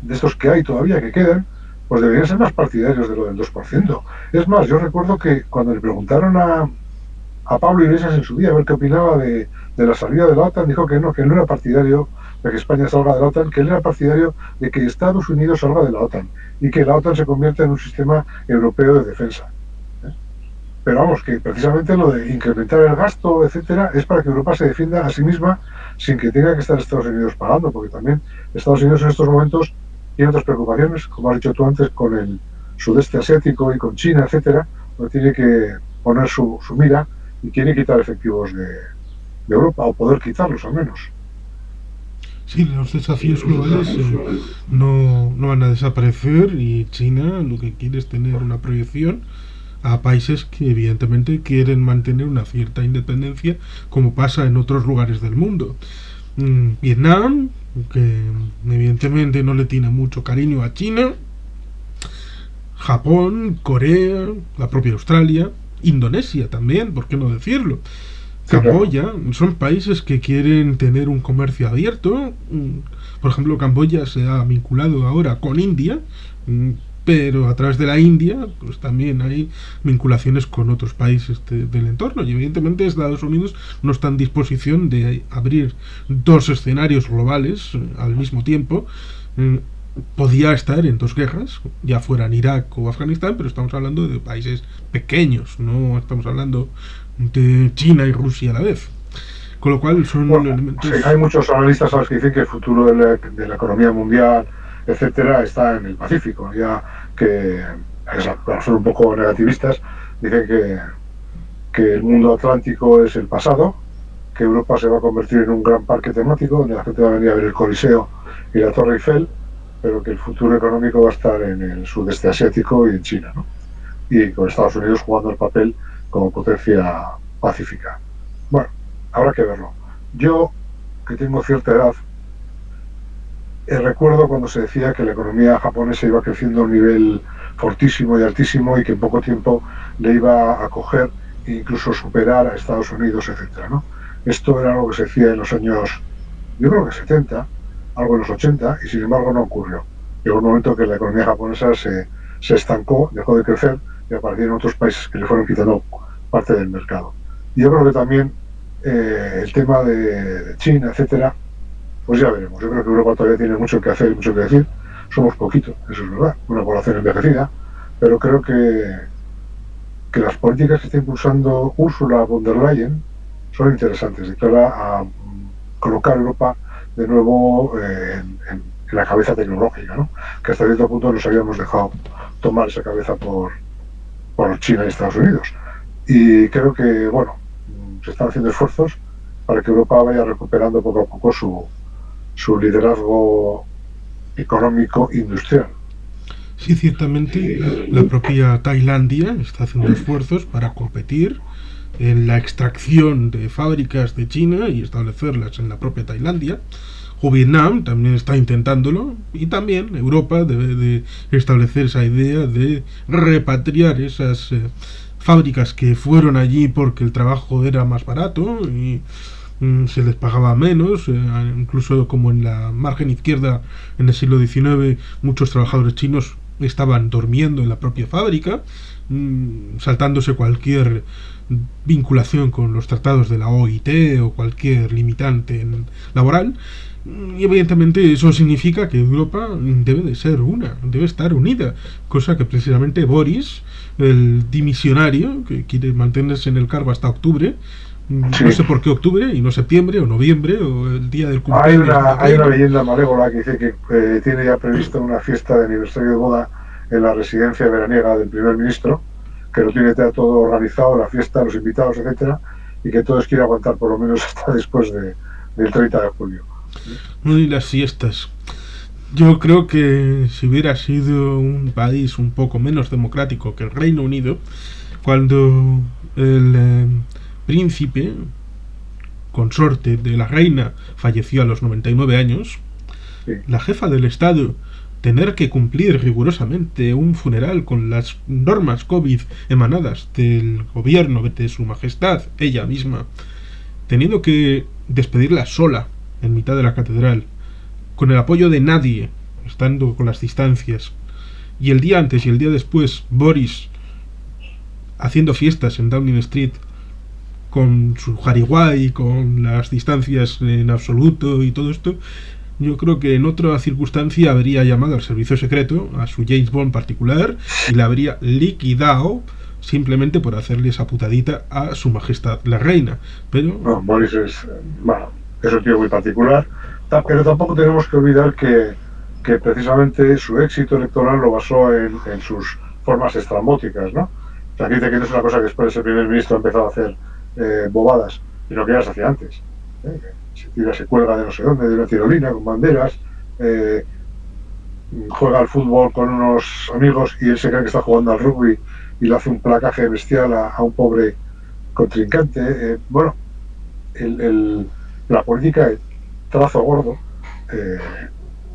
de estos que hay todavía que quedan, pues deberían ser más partidarios de lo del 2%. Es más, yo recuerdo que cuando le preguntaron a Pablo Iglesias en su día a ver qué opinaba de la salida de la OTAN, dijo que no era partidario de que España salga de la OTAN, que él era partidario de que Estados Unidos salga de la OTAN y que la OTAN se convierta en un sistema europeo de defensa. Pero vamos, que precisamente lo de incrementar el gasto, etcétera, es para que Europa se defienda a sí misma sin que tenga que estar Estados Unidos pagando, porque también Estados Unidos en estos momentos tiene otras preocupaciones, como has dicho tú antes, con el sudeste asiático y con China, etcétera, donde tiene que poner su mira y quiere quitar efectivos de Europa, o poder quitarlos al menos. Sí, los desafíos globales no van a desaparecer, y China lo que quiere es tener una proyección a países que evidentemente quieren mantener una cierta independencia, como pasa en otros lugares del mundo. Vietnam, que evidentemente no le tiene mucho cariño a China, Japón, Corea, la propia Australia, Indonesia también, ¿por qué no decirlo? Sí, claro. Camboya, son países que quieren tener un comercio abierto. Por ejemplo, Camboya se ha vinculado ahora con India, pero a través de la India pues también hay vinculaciones con otros países del entorno, y evidentemente Estados Unidos no está en disposición de abrir dos escenarios globales al mismo tiempo. Podía estar en dos guerras, ya fueran Irak o Afganistán, pero estamos hablando de países pequeños, no estamos hablando de China y Rusia a la vez. Con lo cual son elementos... Sí, hay muchos analistas, ¿sabes?, que dicen que el futuro de la economía mundial, etcétera, está en el Pacífico. Ya que, para ser un poco negativistas, dicen que el mundo atlántico es el pasado, que Europa se va a convertir en un gran parque temático donde la gente va a venir a ver el Coliseo y la Torre Eiffel, pero que el futuro económico va a estar en el sudeste asiático y en China, ¿no? Y con Estados Unidos jugando el papel como potencia pacífica. Bueno, habrá que verlo. Yo, que tengo cierta edad, recuerdo cuando se decía que la economía japonesa iba creciendo a un nivel fortísimo y altísimo y que en poco tiempo le iba a coger e incluso superar a Estados Unidos, etcétera, ¿no? Esto era algo que se decía en los años, yo creo que 70, algo en los 80, y sin embargo no ocurrió. Llegó un momento que la economía japonesa se estancó, dejó de crecer y aparecieron otros países que le fueron quitando parte del mercado. Y yo creo que también el tema de China, etcétera, pues ya veremos. Yo creo que Europa todavía tiene mucho que hacer y mucho que decir. Somos poquitos, eso es verdad, una población envejecida, pero creo que las políticas que está impulsando Ursula von der Leyen son interesantes, de cara a colocar a Europa de nuevo en la cabeza tecnológica, ¿no? Que hasta cierto punto nos habíamos dejado tomar esa cabeza por China y Estados Unidos. Y creo que, bueno, se están haciendo esfuerzos para que Europa vaya recuperando poco a poco su liderazgo económico industrial. Sí, ciertamente la propia Tailandia está haciendo esfuerzos para competir en la extracción de fábricas de China y establecerlas en la propia Tailandia. O Vietnam también está intentándolo, y también Europa debe de establecer esa idea de repatriar esas fábricas que fueron allí porque el trabajo era más barato y se les pagaba menos, incluso como en la margen izquierda en el siglo XIX muchos trabajadores chinos estaban durmiendo en la propia fábrica, saltándose cualquier vinculación con los tratados de la OIT o cualquier limitante laboral. Y evidentemente eso significa que Europa debe de ser debe estar unida, cosa que precisamente Boris, el dimisionario que quiere mantenerse en el cargo hasta octubre, Sí. no sé por qué octubre y no septiembre o noviembre o el día del Hay cumpleaños una, del hay una reino. leyenda malévola que dice que tiene ya prevista una fiesta de aniversario de boda en la residencia veraniega del primer ministro, que lo tiene ya todo organizado, la fiesta, los invitados, etcétera, y que todos quieren aguantar por lo menos hasta después del 30 de julio. Y las siestas. Yo creo que si hubiera sido un país un poco menos democrático que el Reino Unido, cuando el príncipe consorte de la reina falleció a los 99 años, Sí. la jefa del Estado tener que cumplir rigurosamente un funeral con las normas COVID emanadas del gobierno de su majestad, ella misma, teniendo que despedirla sola en mitad de la catedral, con el apoyo de nadie, estando con las distancias, y el día antes y el día después Boris haciendo fiestas en Downing Street con su Hariguay, con las distancias en absoluto y todo esto, yo creo que en otra circunstancia habría llamado al servicio secreto, a su James Bond particular, y la habría liquidado simplemente por hacerle esa putadita a su majestad la reina. Pero No, Boris bueno, es un tío muy particular, pero tampoco tenemos que olvidar que precisamente su éxito electoral lo basó en sus formas estrambóticas, ¿no? O sea, aquí dice que no es una cosa que después el primer ministro ha empezado a hacer bobadas, sino que ya se hacía antes. Se cuelga de no sé dónde, de una tirolina con banderas, eh, juega al fútbol con unos amigos y él se cree que está jugando al rugby y le hace un placaje bestial a un pobre contrincante. Bueno, la política de trazo gordo, eh,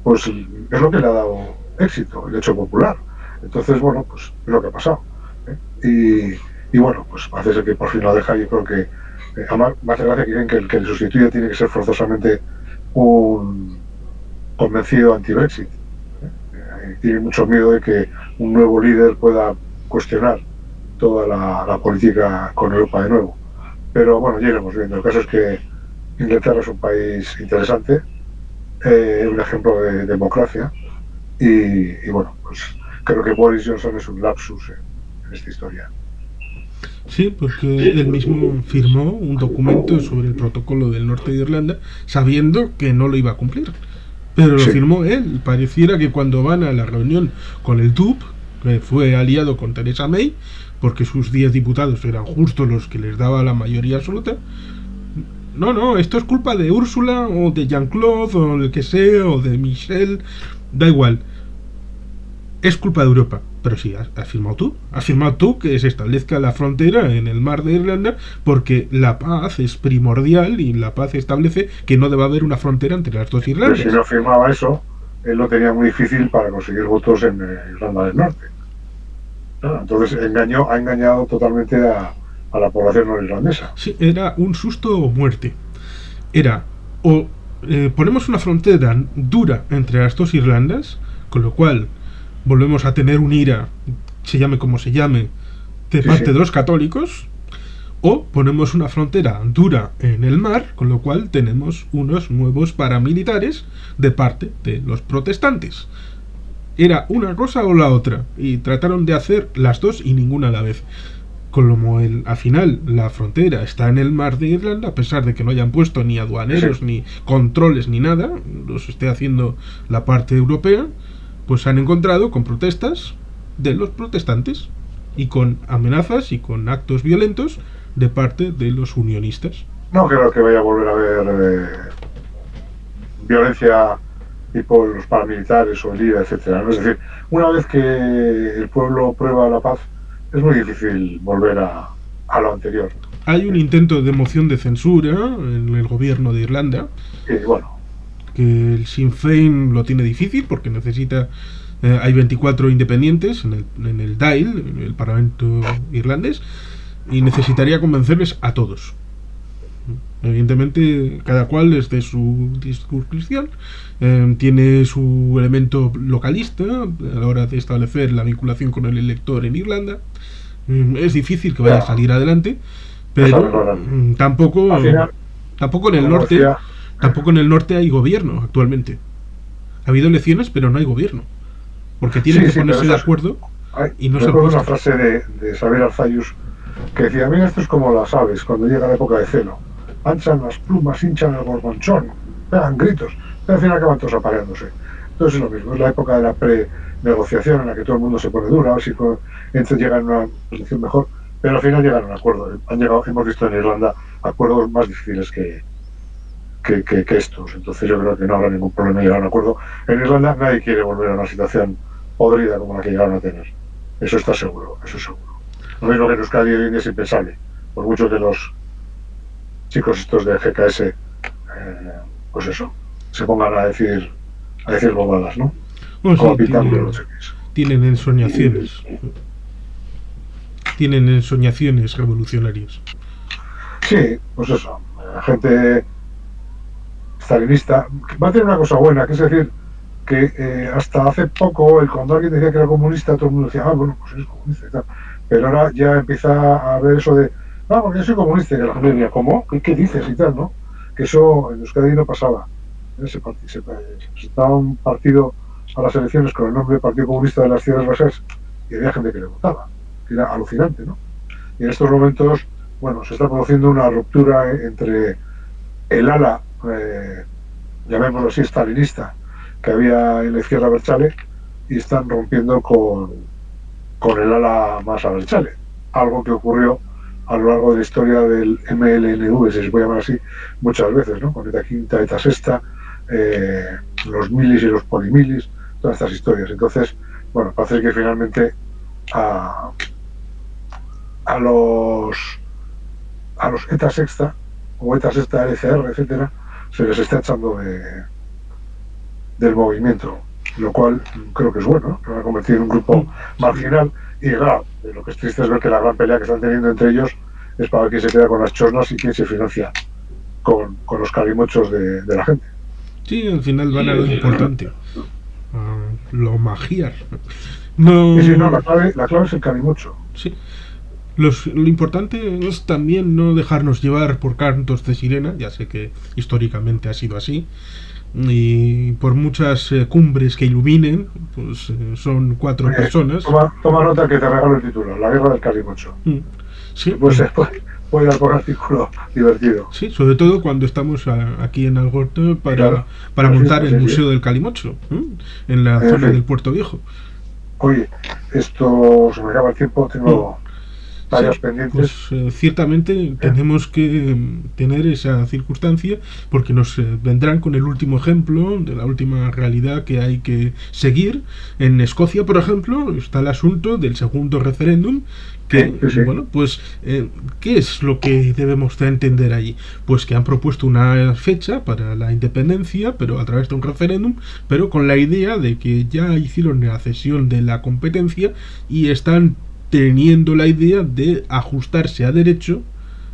pues es lo que le ha dado éxito, el hecho popular. Entonces, bueno, pues es lo que ha pasado. Y bueno, pues parece ser que por fin lo deja. Yo creo que, además, me hace gracia que digan que el que le sustituya tiene que ser forzosamente un convencido anti-Brexit. Tiene mucho miedo de que un nuevo líder pueda cuestionar toda la política con Europa de nuevo. Pero bueno, ya iremos viendo. El caso es que Inglaterra es un país interesante, un ejemplo de democracia, y bueno, pues creo que Boris Johnson es un lapsus en esta historia. sí, porque él mismo firmó un documento sobre el protocolo del norte de Irlanda sabiendo que no lo iba a cumplir. Pero lo Sí, firmó él. Pareciera que cuando van a la reunión con el DUP, que fue aliado con Theresa May, porque sus 10 diputados eran justo los que les daba la mayoría absoluta, no, no, esto es culpa de Úrsula o de Jean-Claude o del que sea o de Michel, da igual, es culpa de Europa. Pero sí, has firmado tú que se establezca la frontera en el mar de Irlanda porque la paz es primordial y la paz establece que no debe haber una frontera entre las dos pero si Irlandas. no firmaba eso, él lo tenía muy difícil para conseguir votos en Irlanda del Norte. Entonces ha engañado totalmente a la población norirlandesa. Sí, era un susto o muerte. Era o ponemos una frontera dura entre las dos Irlandas, con lo cual volvemos a tener un IRA, se llame como se llame, de parte de los católicos, o ponemos una frontera dura en el mar, con lo cual tenemos unos nuevos paramilitares de parte de los protestantes. Era una cosa o la otra, y trataron de hacer las dos y ninguna a la vez. Como al final la frontera está en el mar de Irlanda, a pesar de que no hayan puesto ni aduaneros, ni controles, ni nada, los esté haciendo la parte europea, pues se han encontrado con protestas de los protestantes y con amenazas y con actos violentos de parte de los unionistas. No creo que vaya a volver a haber violencia tipo los paramilitares o el IRA, etcétera. Es decir, una vez que el pueblo prueba la paz, es muy difícil volver a lo anterior. Hay un intento de moción de censura en el gobierno de Irlanda. Y bueno, que el Sinn Féin lo tiene difícil porque necesita... hay 24 independientes en el Dáil, en el Parlamento irlandés, y necesitaría convencerles a todos. Evidentemente, cada cual es de su circunscripción, tiene su elemento localista a la hora de establecer la vinculación con el elector en Irlanda. Es difícil que vaya a salir adelante, pero tampoco en el norte, tampoco en el norte hay gobierno actualmente. Ha habido elecciones, pero no hay gobierno, porque tienen que ponerse de acuerdo y no se recuerdo una frase de Xavier Arzallus que decía: mira, esto es como las aves cuando llega la época de celo, anchan las plumas, hinchan el gorgonchón, pegan gritos, pero al final acaban todos apareándose. Entonces es lo mismo, es la época de la pre-negociación en la que todo el mundo se pone duro, a ver si llegan a una posición mejor, pero al final llegan a un acuerdo. Hemos visto en Irlanda acuerdos más difíciles que estos, entonces yo creo que no habrá ningún problema en llegar a un acuerdo. En Irlanda nadie quiere volver a una situación podrida como la que llegaron a tener, eso está seguro, eso es seguro. Lo mismo que en Euskadi hoy en día es impensable, por mucho que los chicos estos de GKS pues eso, se pongan a decir bobadas, ¿no? Bueno, como sí, tienen ensoñaciones. Tienen ensoñaciones revolucionarias. Sí, pues eso, la gente stalinista va a tener una cosa buena, que es decir, que hasta hace poco, cuando alguien decía que era comunista, todo el mundo decía, bueno, pues eres comunista y tal. Pero ahora ya empieza a haber eso de, no, porque yo soy comunista, y la gente diría, ¿cómo? ¿Qué dices? Y tal, ¿no? Que eso en Euskadi no pasaba. Se presentaba un partido a las elecciones con el nombre de Partido Comunista de las Ciudades Vascas y había gente que le votaba, que era alucinante, ¿no? Y en estos momentos, bueno, se está produciendo una ruptura entre el ala, llamémoslo así, stalinista, que había en la izquierda abertzale, y están rompiendo con el ala más abertzale, algo que ocurrió a lo largo de la historia del MLNV, si se puede llamar así, muchas veces, ¿no? Con ETA quinta, ETA sexta, los milis y los polimilis, todas estas historias. Entonces, bueno, parece que finalmente a los ETA sexta o ETA sexta LCR, etcétera, se les está echando del movimiento, lo cual creo que es bueno, ¿no? Que van a convertir en un grupo marginal. Y claro, lo que es triste es ver que la gran pelea que están teniendo entre ellos es para ver quién se queda con las chornas y quién se financia con los calimochos de la gente. Sí, al final van a lo importante, lo magiar. No... Sí, no, la clave es el calimocho. Sí. Lo importante es también no dejarnos llevar por cantos de sirena, ya sé que históricamente ha sido así, y por muchas cumbres que iluminen, pues son 4 personas. Toma nota que te regalo el título, La Guerra del Calimocho. Sí, pues puede dar por artículo divertido. Sí, sobre todo cuando estamos aquí en Algorta para montar el Museo del Calimocho, en la zona del Puerto Viejo. Oye, esto se me acaba el tiempo, tengo tareas Sí, pendientes. pues ciertamente tenemos que tener esa circunstancia porque nos vendrán con el último ejemplo de la última realidad que hay que seguir. En Escocia, por ejemplo, está el asunto del segundo referéndum Sí, que, sí, sí. bueno, pues, ¿qué es lo que debemos de entender allí? Pues que han propuesto una fecha para la independencia, pero a través de un referéndum, pero con la idea de que ya hicieron la cesión de la competencia y están teniendo la idea de ajustarse a derecho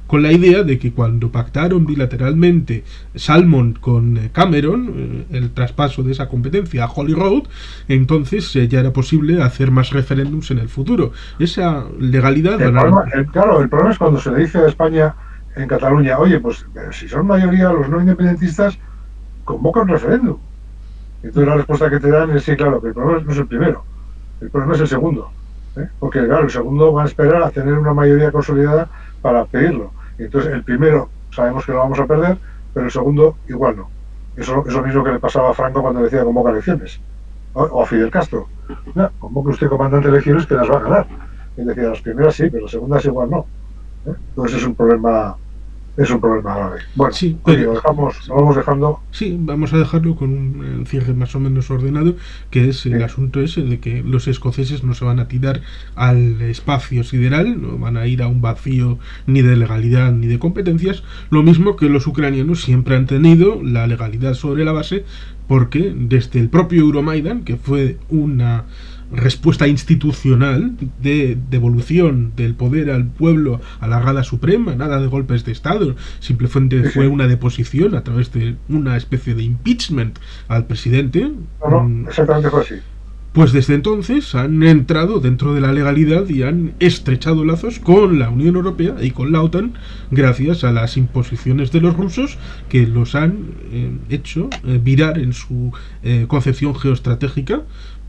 con la idea de que cuando pactaron bilateralmente Salmond con Cameron el traspaso de esa competencia a Holyrood, entonces ya era posible hacer más referéndums en el futuro. Esa legalidad El van a... problema, claro, el problema es cuando se le dice a España en Cataluña, oye, pues si son mayoría los no independentistas, convoca un referéndum. Entonces la respuesta que te dan es sí, claro, que el problema no es el primero, el problema es el segundo. Porque claro, el segundo va a esperar a tener una mayoría consolidada para pedirlo. Y entonces el primero sabemos que lo vamos a perder, pero el segundo igual no. Eso es lo mismo que le pasaba a Franco cuando decía convoca elecciones. O a Fidel Castro. No, convoque usted comandante de elecciones que las va a ganar. Y decía, las primeras sí, pero las segundas igual no. Entonces es un problema grave. Bueno, Sí, oye, pero lo vamos dejando. sí, vamos a dejarlo con un cierre más o menos ordenado, que es Sí, el asunto ese de que los escoceses no se van a tirar al espacio sideral, no van a ir a un vacío ni de legalidad ni de competencias, lo mismo que los ucranianos siempre han tenido la legalidad sobre la base, porque desde el propio Euromaidan, que fue una respuesta institucional de devolución del poder al pueblo, a la Rada Suprema, nada de golpes de Estado, simplemente sí, sí. fue una deposición a través de una especie de impeachment al presidente. No, no, exactamente fue así. Pues desde entonces han entrado dentro de la legalidad y han estrechado lazos con la Unión Europea y con la OTAN gracias a las imposiciones de los rusos que los han hecho virar en su concepción geoestratégica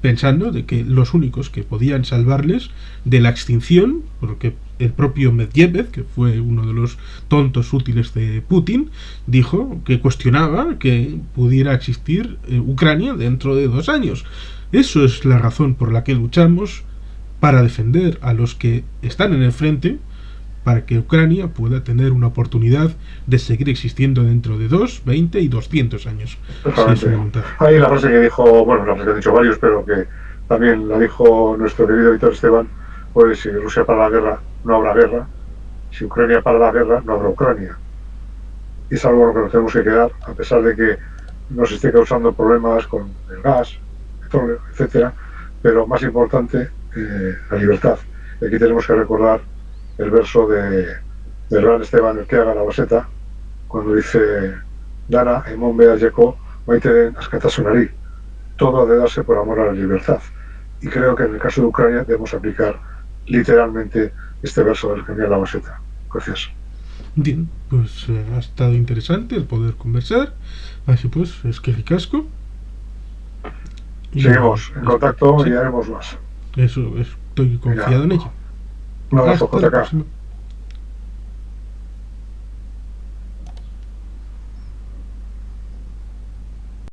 pensando de que los únicos que podían salvarles de la extinción, porque el propio Medvedev, que fue uno de los tontos útiles de Putin, dijo que cuestionaba que pudiera existir Ucrania dentro de 2 años. Eso es la razón por la que luchamos para defender a los que están en el frente, para que Ucrania pueda tener una oportunidad de seguir existiendo dentro de 2, 20 y 200 años. Si es su Totalmente. voluntad. Hay la frase que dijo, bueno, la frase que han dicho varios, pero que también la dijo nuestro querido Víctor Esteban, pues si Rusia para la guerra, no habrá guerra. Si Ucrania para la guerra, no habrá Ucrania. Y es algo a lo que nos tenemos que quedar, a pesar de que nos esté causando problemas con el gas, petróleo, etcétera. Pero más importante, la libertad. Y aquí tenemos que recordar el verso del gran Esteban el que haga la baseta, cuando dice Dana, Emon Bea Yeko, Maite Askatasonari, todo ha de darse por amor a la libertad. Y creo que en el caso de Ucrania debemos aplicar literalmente este verso del que envía la baseta. Gracias. Bien, pues ha estado interesante el poder conversar. Así pues, es que ricasco. Seguimos en contacto sí, y haremos más. eso, estoy confiado en ello. Un abrazo, Hasta la JK. próxima.